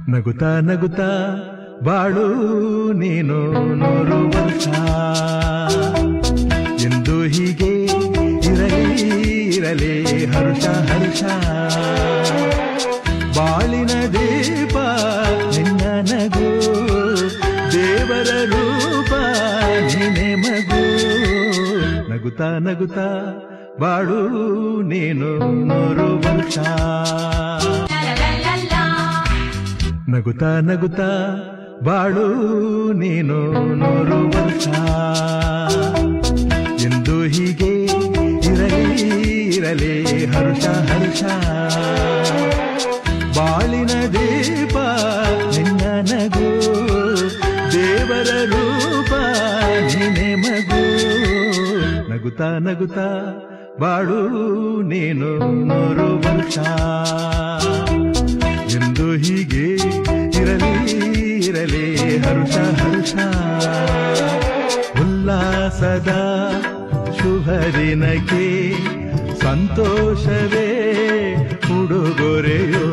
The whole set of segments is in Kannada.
ನಗುತ್ತಾ ನಗುತ್ತಾ ಬಾಳು ನೀನು 100 ವರ್ಷ ಎಂದು ಹೀಗೆ ಇರಲಿ ಇರಲಿ ಹರ್ಷ ಹರ್ಷ ಬಾಳಿನ ದೀಪ ನಿನ್ನ ನಗು ದೇವರ ರೂಪ ನೀನೆ ಮಗು ನಗುತ್ತಾ ನಗುತ್ತಾ ಬಾಳು ನೀನು 100 ವರ್ಷ ನಗುತ್ತಾ ನಗುತ್ತಾ ಬಾಳು ನೀನು 100 ವರ್ಷ ಎಂದು ಹೀಗೆ ಇರಲಿ ಇರಲಿ ಹರ್ಷ ಹರ್ಷ ಬಾಳಿನ ದೀಪ ನಿನ್ನ ನಗು ದೇವರ ರೂಪ ನೀನೆ ಮಗು ನಗುತ್ತಾ ನಗುತ್ತಾ ಬಾಳು ನೀನು 100 ವರ್ಷ ಎಂದು ಹೀಗೆ ಇರಲಿ ಇರಲಿ ಹರ್ಷ ಹರ್ಷ ಉಲ್ಲಾಸದ ಶುಭ ದಿನಕ್ಕೆ ಸಂತೋಷವೇ ಉಡುಗೊರೆಯೋ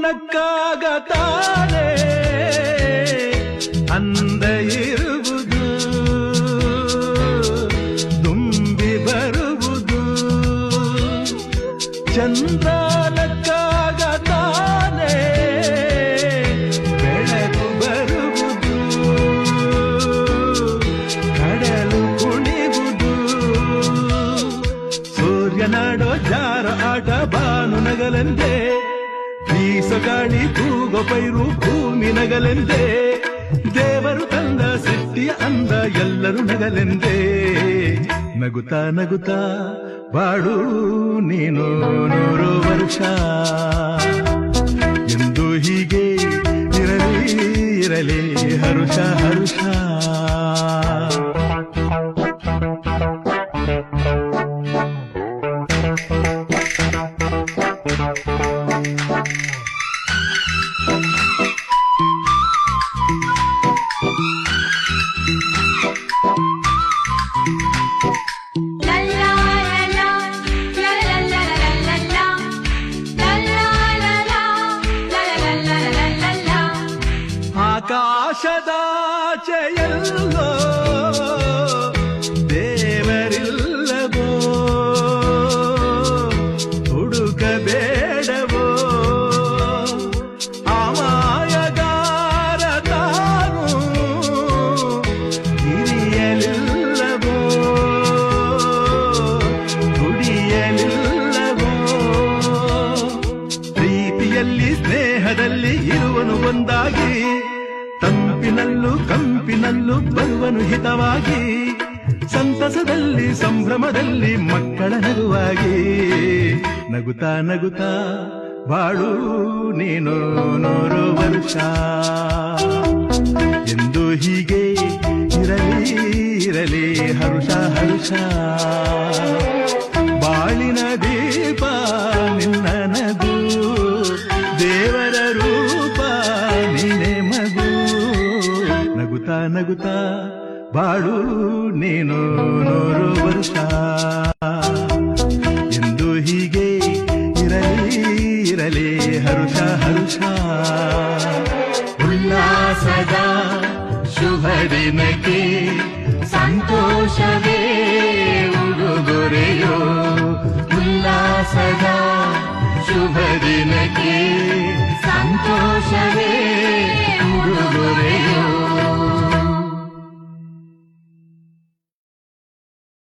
ನಕ್ಕಾಗತಾನೆ ಅಂದ ಇರುವುದು ತುಂಬಿ ಬರುವುದು ಚಂದ್ರ ನಕ್ಕಾಗತಾನೆ ಬೆಳಕು ಬರುವುದು ಕಡಲು ಕುಣಿವುದು ಸೂರ್ಯನಾಡೋ ಜಾರ ಆಟ ಬಾನು ನಗಲೆಂದೇ ಬೀಸಗಾಳಿ ಕೂಗೋ ಪೈರು ಭೂಮಿ ನಗಲೆಂದೇ ದೇವರು ತಂದ ಸೃಷ್ಟಿಯ ಅಂದ ಎಲ್ಲರೂ ನಗಲೆಂದೇ ನಗುತ್ತಾ ನಗುತ್ತಾ ಬಾಳು ನೀನು 100 ವರ್ಷ ಎಂದು ಹೀಗೆ ಇರಲಿ ಇರಲಿ ಹರ್ಷ ಹರ್ಷ ಆಕಾಶದಾಚೆಯಲ್ಲೋ ದೇವರಿಲ್ಲವೋ ಹುಡುಕಬೇಡವೋ ಅಮಾಯಗಾರ ತಾನು ಹಿರಿಯಲಿಲ್ಲವೋ ದುಡಿಯಲಿಲ್ಲವೋ ಪ್ರೀತಿಯಲ್ಲಿ ಸ್ನೇಹದಲ್ಲಿ ಇರುವನು ಒಂದಾಗಿ ತಂಪಿನಲ್ಲೂ ಕಂಪಿನಲ್ಲೂ ಬರುವನು ಹಿತವಾಗಿ ಸಂತಸದಲ್ಲಿ ಸಂಭ್ರಮದಲ್ಲಿ ಮಕ್ಕಳ ನಗುವಾಗಿ ನಗುತ್ತಾ ನಗುತ್ತಾ ಬಾಳು ನೀನು 100 ವರ್ಷ ಎಂದು ಹೀಗೆ ಇರಲಿ ಇರಲಿ ಹರ್ಷ ಹರ್ಷ ಬಾಳಿನ ದೀಪ ನಿನ್ನ ನಗು ದೇವರ ರೂಪ ನೀನೆ ಮಗು ನಗುತ್ತಾ ನಗುತ್ತಾ ಬಾಳು ನೀನು 100 ವರ್ಷ ಎಂದು ಹೀಗೆ ಇರಲಿ ಇರಲಿ ಹರ್ಷ ಹರ್ಷ ಉಲ್ಲಾಸದ ಶುಭ ದಿನಕ್ಕೆ ಸಂತೋಷವೇ ಉಡುಗೊರೆಯೋ ಉಲ್ಲಾಸದ ಶುಭ ದಿನಕ್ಕೆ